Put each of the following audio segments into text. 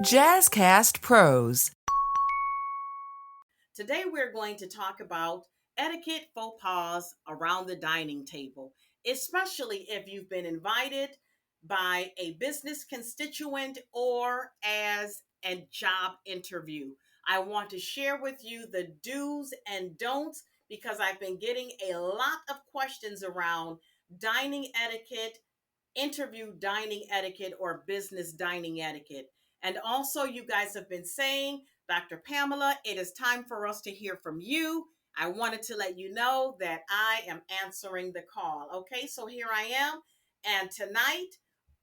Jazzcast Pros. Today we're going to talk about etiquette faux pas around the dining table, especially if you've been invited by a business constituent or as a job interview. I want to share with you the do's and don'ts because I've been getting a lot of questions around dining etiquette, interview dining etiquette, or business dining etiquette. And also, you guys have been saying, Dr. Pamela, it is time for us to hear from you. I wanted to let you know that I am answering the call. Okay, so here I am. And tonight,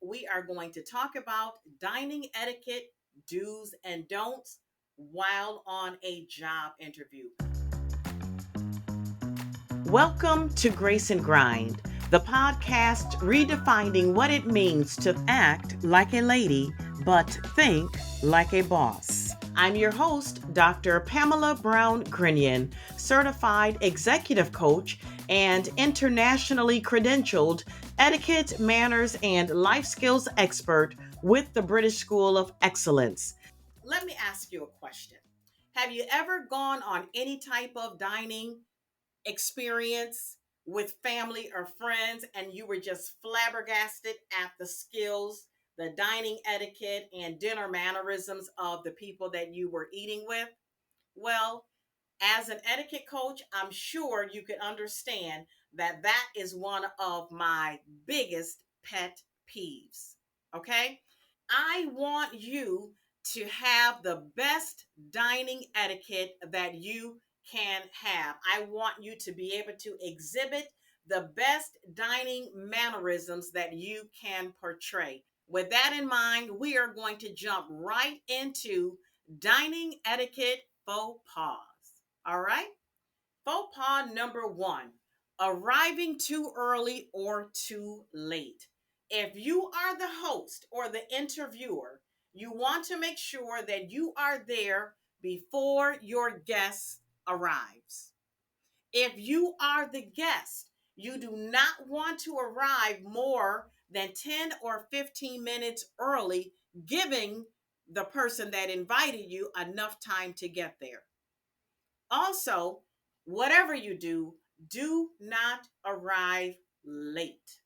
we are going to talk about dining etiquette, do's and don'ts while on a job interview. Welcome to Grace and Grind, the podcast redefining what it means to act like a lady, but think like a boss. I'm your host, Dr. Pamala Brown-Grinion, certified executive coach and internationally credentialed etiquette, manners, and life skills expert with the British School of Excellence. Let me ask you a question. Have you ever gone on any type of dining experience with family or friends and you were just flabbergasted at the skills, the dining etiquette, and dinner mannerisms of the people that you were eating with? Well, as an etiquette coach, I'm sure you can understand that that is one of my biggest pet peeves. Okay? I want you to have the best dining etiquette that you can have. I want you to be able to exhibit the best dining mannerisms that you can portray. With that in mind, we are going to jump right into dining etiquette faux pas. All right? Faux pas number one, arriving too early or too late. If you are the host or the interviewer, you want to make sure that you are there before your guest arrives. If you are the guest, you do not want to arrive more than 10 or 15 minutes early, giving the person that invited you enough time to get there. Also, whatever you do, do not arrive late.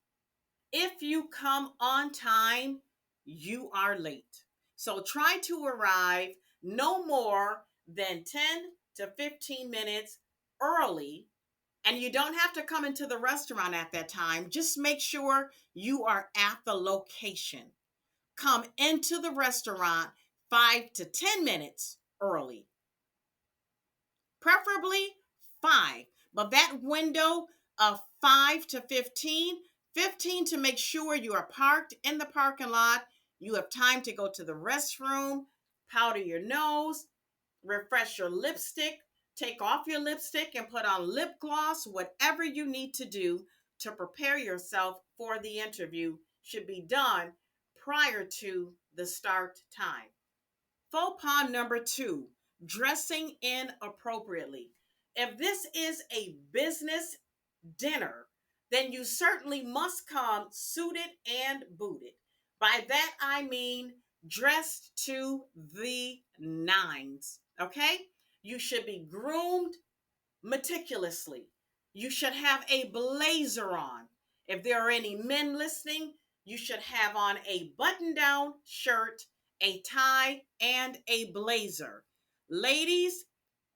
If you come on time, you are late. So try to arrive no more than 10 to 15 minutes early. And you don't have to come into the restaurant at that time. Just make sure you are at the location. Come into the restaurant 5 to 10 minutes early, preferably 5. But that window of 5 to 15, 15 to make sure you are parked in the parking lot. You have time to go to the restroom, powder your nose, refresh your lipstick, take off your lipstick and put on lip gloss. Whatever you need to do to prepare yourself for the interview should be done prior to the start time. Faux pas number two, dressing inappropriately. If this is a business dinner, then you certainly must come suited and booted. By that, I mean dressed to the nines, okay? You should be groomed meticulously. You should have a blazer on. If there are any men listening, you should have on a button down shirt, a tie, and a blazer. Ladies,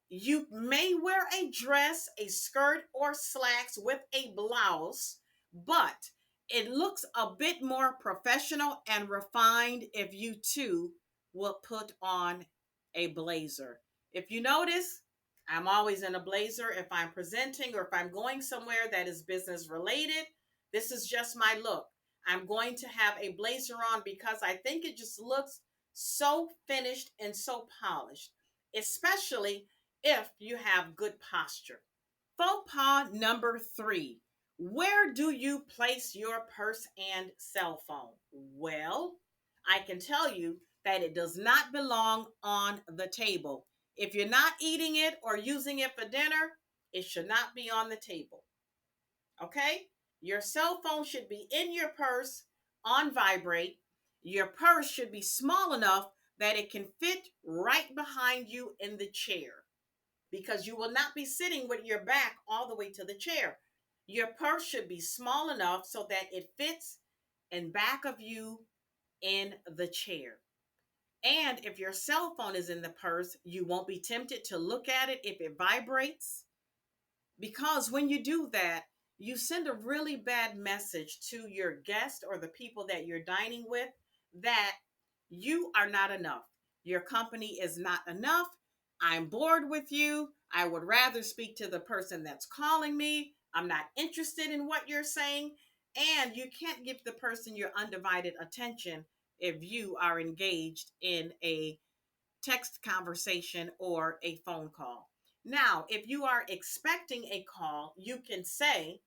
you may wear a dress, a skirt, or slacks with a blouse, but it looks a bit more professional and refined if you too will put on a blazer. If you notice, I'm always in a blazer if I'm presenting or if I'm going somewhere that is business related. This is just my look. I'm going to have a blazer on because I think it just looks so finished and so polished, especially if you have good posture. Faux pas number three. Where do you place your purse and cell phone? Well, I can tell you that it does not belong on the table. If you're not eating it or using it for dinner, it should not be on the table. Okay? Your cell phone should be in your purse on vibrate. Your purse should be small enough that it can fit right behind you in the chair, because you will not be sitting with your back all the way to the chair. Your purse should be small enough so that it fits in back of you in the chair. And if your cell phone is in the purse, you won't be tempted to look at it if it vibrates, because when you do that, you send a really bad message to your guest or the people that you're dining with that you are not enough. Your company is not enough. I'm bored with you. I would rather speak to the person that's calling me. I'm not interested in what you're saying. And you can't give the person your undivided attention if you are engaged in a text conversation or a phone call. Now, if you are expecting a call, you can say,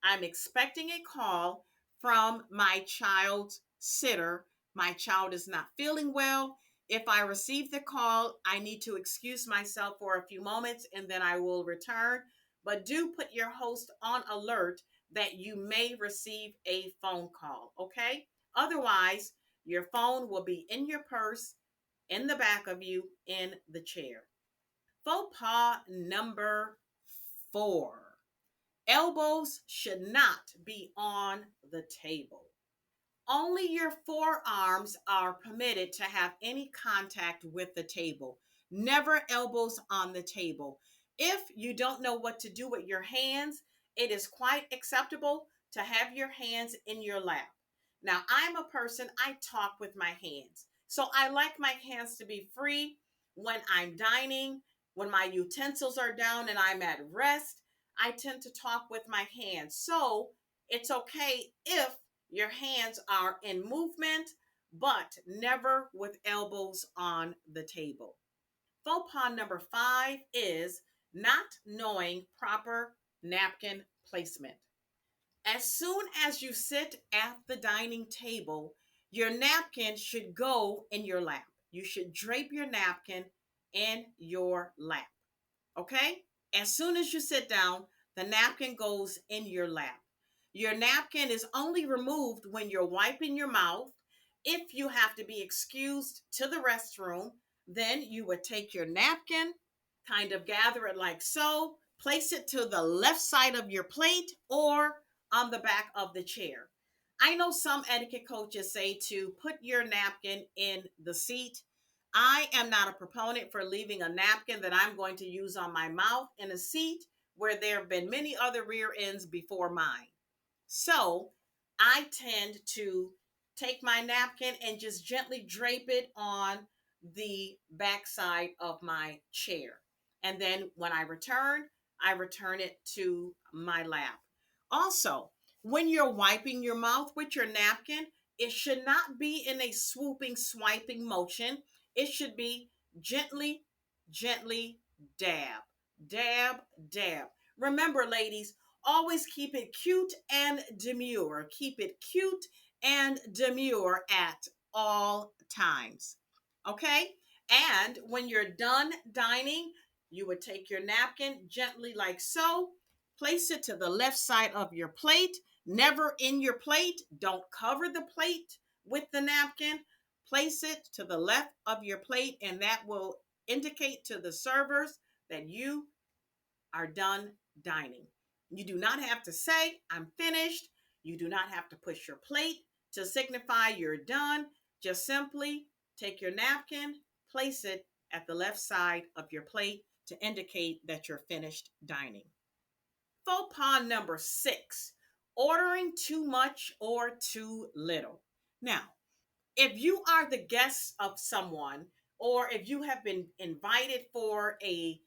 I'm expecting a call from my child's sitter. My child is not feeling well. If I receive the call, I need to excuse myself for a few moments and then I will return. But do put your host on alert that you may receive a phone call, okay? Otherwise, your phone will be in your purse, in the back of you, in the chair. Faux pas number 4. Elbows should not be on the table. Only your forearms are permitted to have any contact with the table. Never elbows on the table. If you don't know what to do with your hands, it is quite acceptable to have your hands in your lap. Now, I'm a person, I talk with my hands. So I like my hands to be free when I'm dining, when my utensils are down and I'm at rest. I tend to talk with my hands. So it's okay if your hands are in movement, but never with elbows on the table. Faux pas number 5 is not knowing proper napkin placement. As soon as you sit at the dining table, your napkin should go in your lap. You should drape your napkin in your lap. Okay? As soon as you sit down, the napkin goes in your lap. Your napkin is only removed when you're wiping your mouth. If you have to be excused to the restroom, then you would take your napkin, kind of gather it like so, place it to the left side of your plate or on the back of the chair. I know some etiquette coaches say to put your napkin in the seat. I am not a proponent for leaving a napkin that I'm going to use on my mouth in a seat where there have been many other rear ends before mine. So I tend to take my napkin and just gently drape it on the backside of my chair. And then when I return it to my lap. Also, when you're wiping your mouth with your napkin, it should not be in a swooping, swiping motion. It should be gently, gently dab, dab, dab. Remember, ladies, always keep it cute and demure. Keep it cute and demure at all times. Okay? And when you're done dining, you would take your napkin gently, like so, place it to the left side of your plate, never in your plate. Don't cover the plate with the napkin. Place it to the left of your plate, and that will indicate to the servers that you are done dining. You do not have to say, I'm finished. You do not have to push your plate to signify you're done. Just simply take your napkin, place it at the left side of your plate to indicate that you're finished dining. Faux pas number 6, ordering too much or too little. Now, if you are the guest of someone, or if you have been invited for a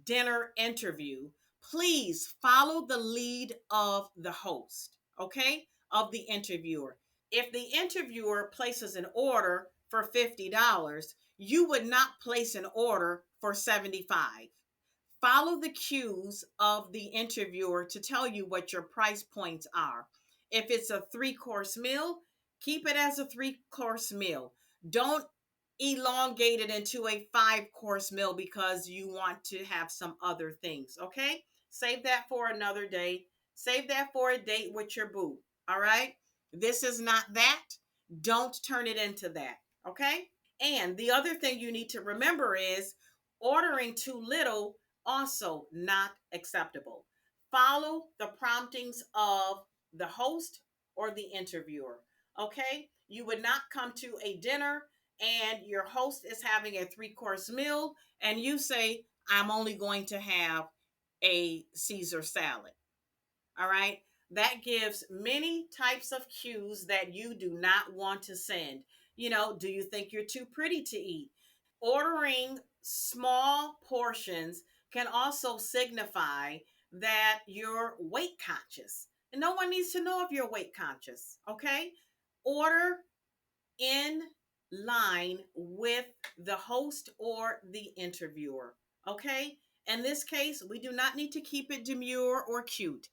dinner interview, please follow the lead of the host, okay, of the interviewer. If the interviewer places an order for $50, you would not place an order for 75. Follow the cues of the interviewer to tell you what your price points are. If it's a 3-course meal, keep it as a 3-course meal. Don't elongate it into a 5-course meal because you want to have some other things, okay? Save that for another day. Save that for a date with your boo, all right? This is not that. Don't turn it into that, okay? And the other thing you need to remember is ordering too little, also not acceptable. Follow the promptings of the host or the interviewer. Okay? You would not come to a dinner and your host is having a 3-course meal and you say, I'm only going to have a Caesar salad. All right. That gives many types of cues that you do not want to send. Do you think you're too pretty to eat? Ordering small portions can also signify that you're weight conscious. And no one needs to know if you're weight conscious. Okay. Order in line with the host or the interviewer. Okay? In this case, we do not need to keep it demure or cute.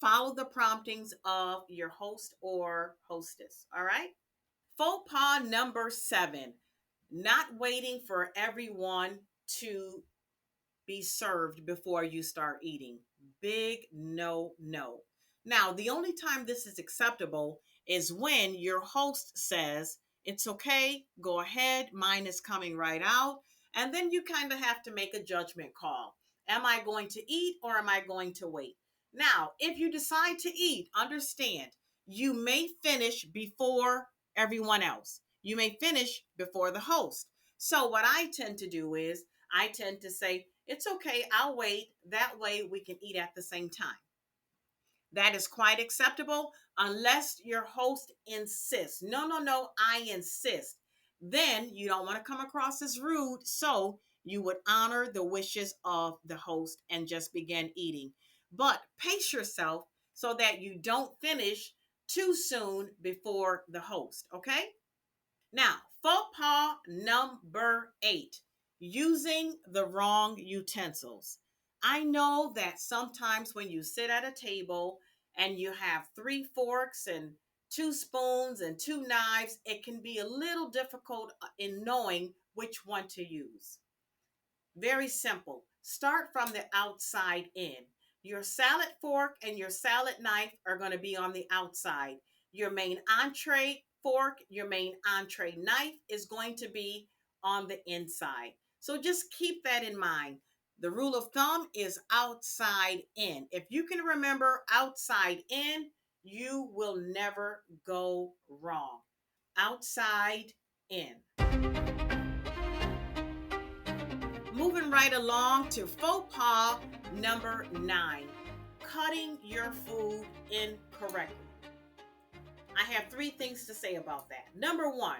Follow the promptings of your host or hostess. All right? Faux pas number 7, not waiting for everyone to be served before you start eating. Big no, no. Now, the only time this is acceptable is when your host says, it's okay, go ahead, mine is coming right out. And then you kind of have to make a judgment call. Am I going to eat or am I going to wait? Now, if you decide to eat, understand you may finish before everyone else. You may finish before the host. So, what I tend to do is I tend to say, it's okay, I'll wait. That way we can eat at the same time. That is quite acceptable unless your host insists. No, no, no, I insist. Then you don't want to come across as rude. So you would honor the wishes of the host and just begin eating. But pace yourself so that you don't finish too soon before the host. Okay? Now, faux pas number 8, using the wrong utensils. I know that sometimes when you sit at a table and you have 3 forks and 2 spoons and 2 knives, it can be a little difficult in knowing which one to use. Very simple. Start from the outside in. Your salad fork and your salad knife are going to be on the outside. Your main entree fork, your main entree knife is going to be on the inside. So just keep that in mind. The rule of thumb is outside in. If you can remember outside in, you will never go wrong. Outside in. Moving right along to faux pas number 9, cutting your food incorrectly. I have 3 things to say about that. Number 1,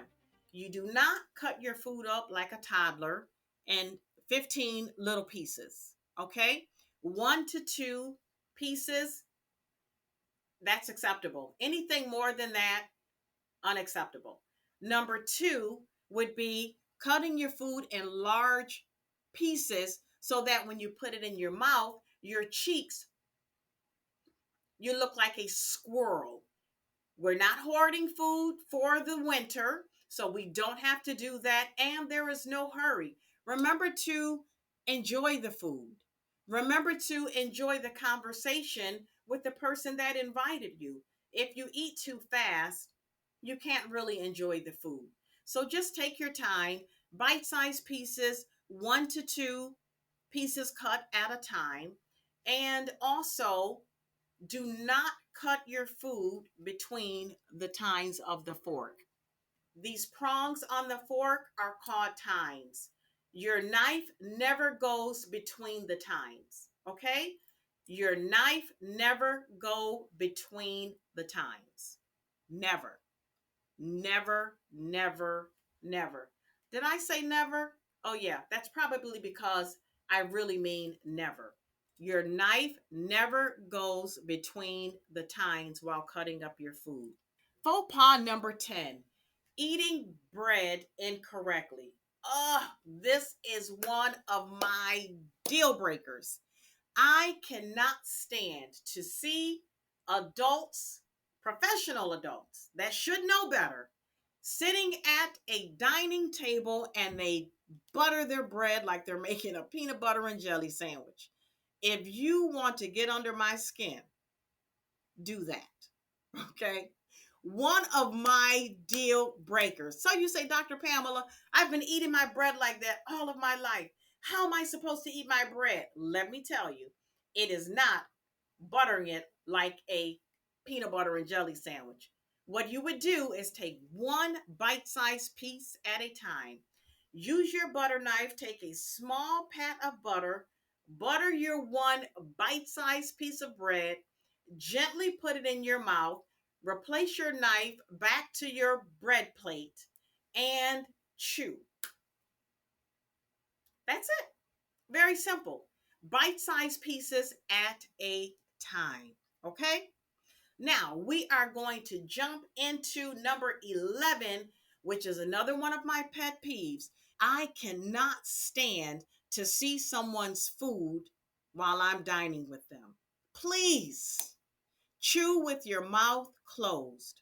you do not cut your food up like a toddler in 15 little pieces. Okay? 1 to 2 pieces, that's acceptable. Anything more than that, unacceptable. Number 2 would be cutting your food in large pieces so that when you put it in your mouth, your cheeks, you look like a squirrel. We're not hoarding food for the winter, so we don't have to do that, and there is no hurry. Remember to enjoy the food. Remember to enjoy the conversation with the person that invited you. If you eat too fast, you can't really enjoy the food. So just take your time, bite-sized pieces, 1 to 2 pieces cut at a time, and also do not cut your food between the tines of the fork. These prongs on the fork are called tines. Your knife never goes between the tines, okay? Your knife never go between the tines. Never. Never, never, never. Did I say never? Oh yeah, that's probably because I really mean never. Your knife never goes between the tines while cutting up your food. Faux pas number 10, eating bread incorrectly. This is one of my deal breakers. I cannot stand to see adults, professional adults that should know better, sitting at a dining table and they butter their bread like they're making a peanut butter and jelly sandwich. If you want to get under my skin, do that. Okay? one of my deal breakers. So you say, Dr. Pamela, I've been eating my bread like that all of my life. How am I supposed to eat my bread? Let me tell you, it is not buttering it like a peanut butter and jelly sandwich. What you would do is take one bite sized piece at a time. Use your butter knife, take a small pat of butter, butter your one bite sized piece of bread, gently put it in your mouth, replace your knife back to your bread plate, and chew. That's it. Very simple. Bite sized pieces at a time. Okay? Now we are going to jump into number 11, which is another one of my pet peeves. I cannot stand to see someone's food while I'm dining with them. Please chew with your mouth closed.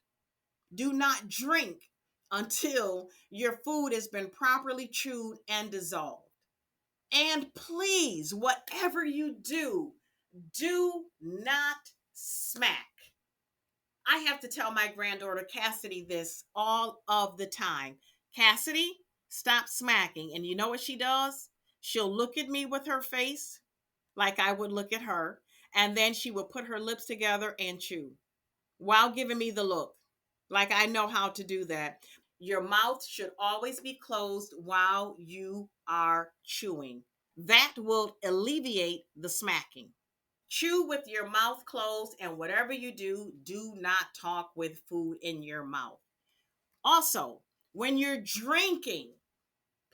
Do not drink until your food has been properly chewed and dissolved. And please, whatever you do not smack. I have to tell my granddaughter Cassidy this all of the time. Cassidy, stop smacking. And you know what she does? She'll look at me with her face like I would look at her. And then she will put her lips together and chew while giving me the look. Like I know how to do that. Your mouth should always be closed while you are chewing. That will alleviate the smacking. Chew with your mouth closed, and whatever you do not talk with food in your mouth. Also, when you're drinking,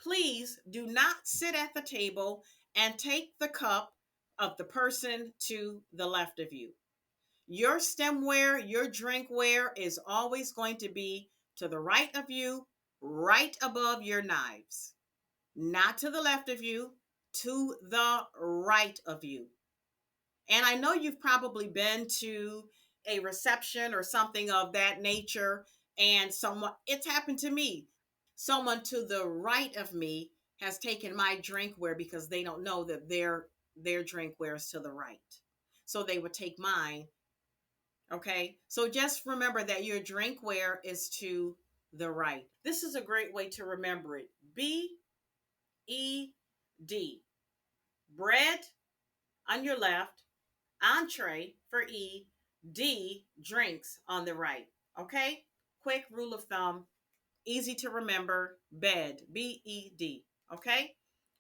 please do not sit at the table and take the cup of the person to the left of you. Your stemware, your drinkware is always going to be to the right of you, right above your knives. Not to the left of you, to the right of you. And I know you've probably been to a reception or something of that nature, and someone, it's happened to me. Someone to the right of me has taken my drinkware because they don't know that their drinkware is to the right. So they would take mine. Okay. So just remember that your drinkware is to the right. This is a great way to remember it. BED. Bread on your left, entree for E, D, drinks on the right. Okay? Quick rule of thumb, easy to remember, bed, BED. Okay?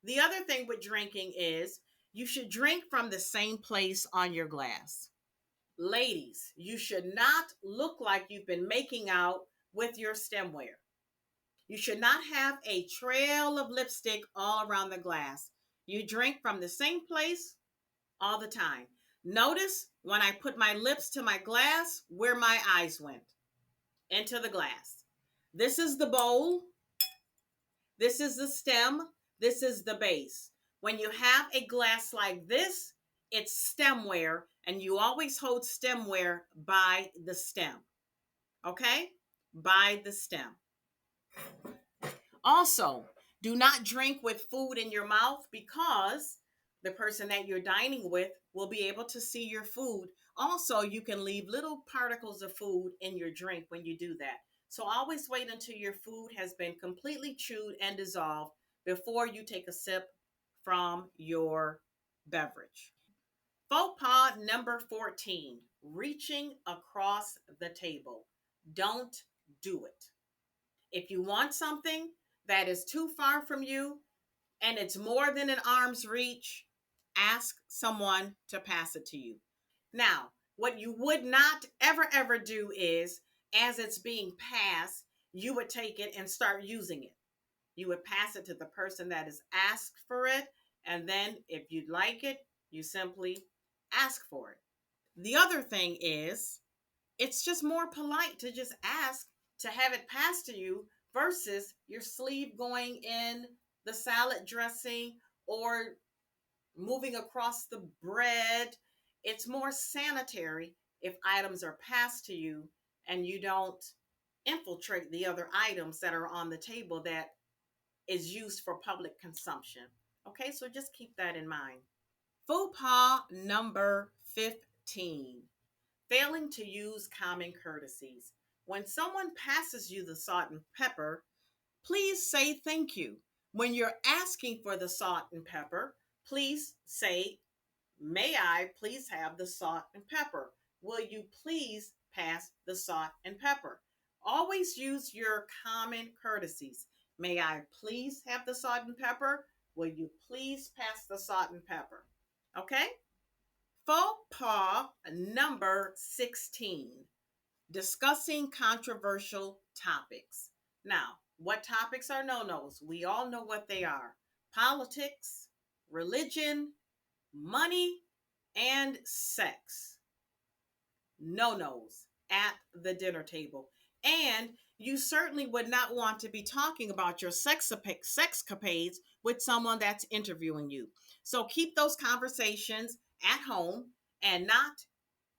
The other thing with drinking is you should drink from the same place on your glass. Ladies, you should not look like you've been making out with your stemware. You should not have a trail of lipstick all around the glass. You drink from the same place all the time. Notice when I put my lips to my glass, where my eyes went into the glass. This is the bowl. This is the stem. This is the base. When you have a glass like this, it's stemware, and you always hold stemware by the stem. Okay? By the stem. Also, do not drink with food in your mouth because the person that you're dining with will be able to see your food. Also, you can leave little particles of food in your drink when you do that. So always wait until your food has been completely chewed and dissolved before you take a sip from your beverage. Faux pas number 14, reaching across the table. Don't do it. If you want something that is too far from you and it's more than an arm's reach, ask someone to pass it to you. Now, what you would not ever do is, as it's being passed, you would take it and start using it. You would pass it to the person that has asked for it. And then if you'd like it, you simply ask for it. The other thing is, it's just more polite to just ask to have it passed to you versus your sleeve going in the salad dressing or moving across the bread. It's more sanitary if items are passed to you and you don't infiltrate the other items that are on the table that is used for public consumption. Okay, so just keep that in mind. Faux pas number 15, failing to use common courtesies. when someone passes you the salt and pepper, please say thank you. When you're asking for the salt and pepper, please say, may I please have the salt and pepper? Will you please pass the salt and pepper? Always use your common courtesies. May I please have the salt and pepper? Will you please pass the salt and pepper? Okay? Faux pas number 16, discussing controversial topics. Now, what topics are no-nos? We all know what they are. Politics, religion, money, and sex. No-nos at the dinner table. And you certainly would not want to be talking about your sexcapades with someone that's interviewing you. So keep those conversations at home and not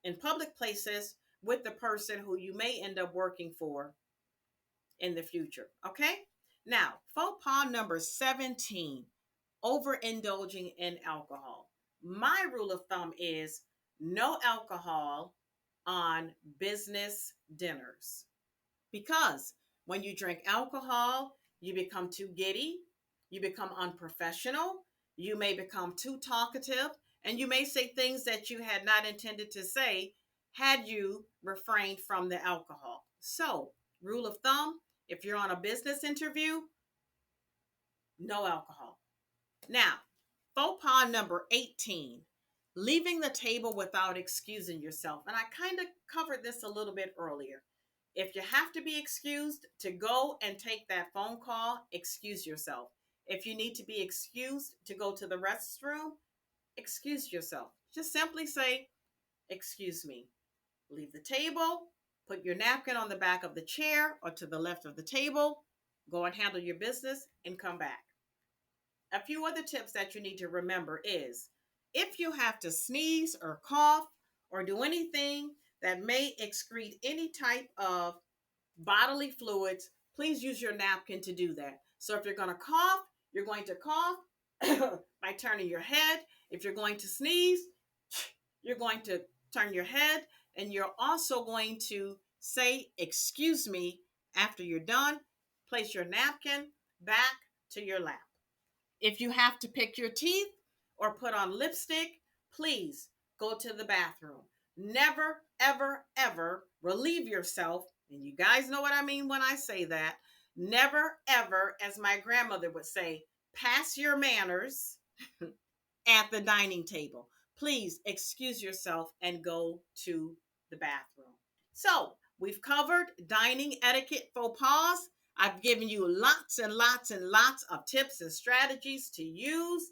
in public places with the person who you may end up working for in the future. Okay? Now, faux pas number 17, overindulging in alcohol. My rule of thumb is no alcohol on business dinners. Because when you drink alcohol, you become too giddy, you become unprofessional, you may become too talkative, and you may say things that you had not intended to say had you refrained from the alcohol. So, rule of thumb, if you're on a business interview, no alcohol. Now, faux pas number 18, leaving the table without excusing yourself. And I kind of covered this a little bit earlier. If you have to be excused to go and take that phone call, excuse yourself. If you need to be excused to go to the restroom, excuse yourself. Just simply say, excuse me. Leave the table, put your napkin on the back of the chair or to the left of the table, go and handle your business and come back. A few other tips that you need to remember is if you have to sneeze or cough or do anything that may excrete any type of bodily fluids, please use your napkin to do that. So if you're going to cough, you're going to cough by turning your head. If you're going to sneeze, you're going to turn your head, and you're also going to say, excuse me, after you're done. Place your napkin back to your lap. If you have to pick your teeth or put on lipstick, please go to the bathroom. Never, ever, ever relieve yourself. And you guys know what I mean when I say that. Never, ever, as my grandmother would say, pass your manners at the dining table. Please excuse yourself and go to the bathroom. So we've covered dining etiquette faux pas. I've given you lots and lots and lots of tips and strategies to use.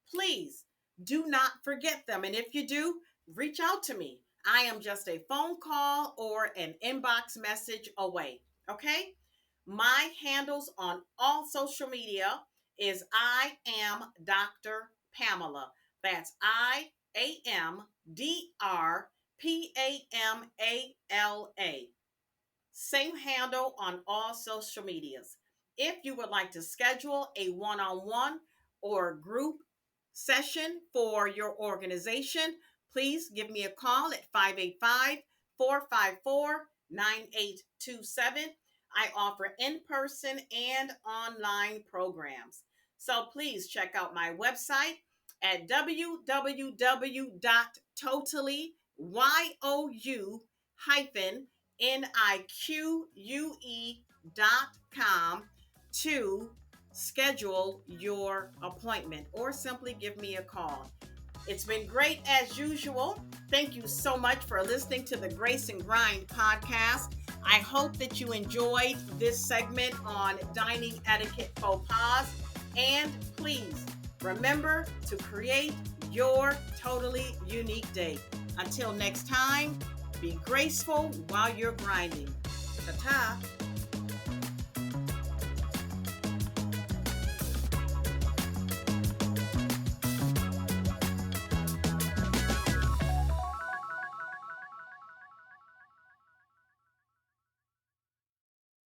Please do not forget them. And if you do, reach out to me. I am just a phone call or an inbox message away. Okay? My handles on all social media is I am Dr. Pamala. That's IAMDRPAMALA. Same handle on all social medias. If you would like to schedule a one-on-one or group session for your organization, please give me a call at 585-454-9827. I offer in-person and online programs. So please check out my website at www.totally-nique.com to schedule your appointment or simply give me a call. It's been great as usual. Thank you so much for listening to the Grace and Grind podcast. I hope that you enjoyed this segment on dining etiquette faux pas. And please remember to create your totally unique day. Until next time, be graceful while you're grinding. Ta-ta.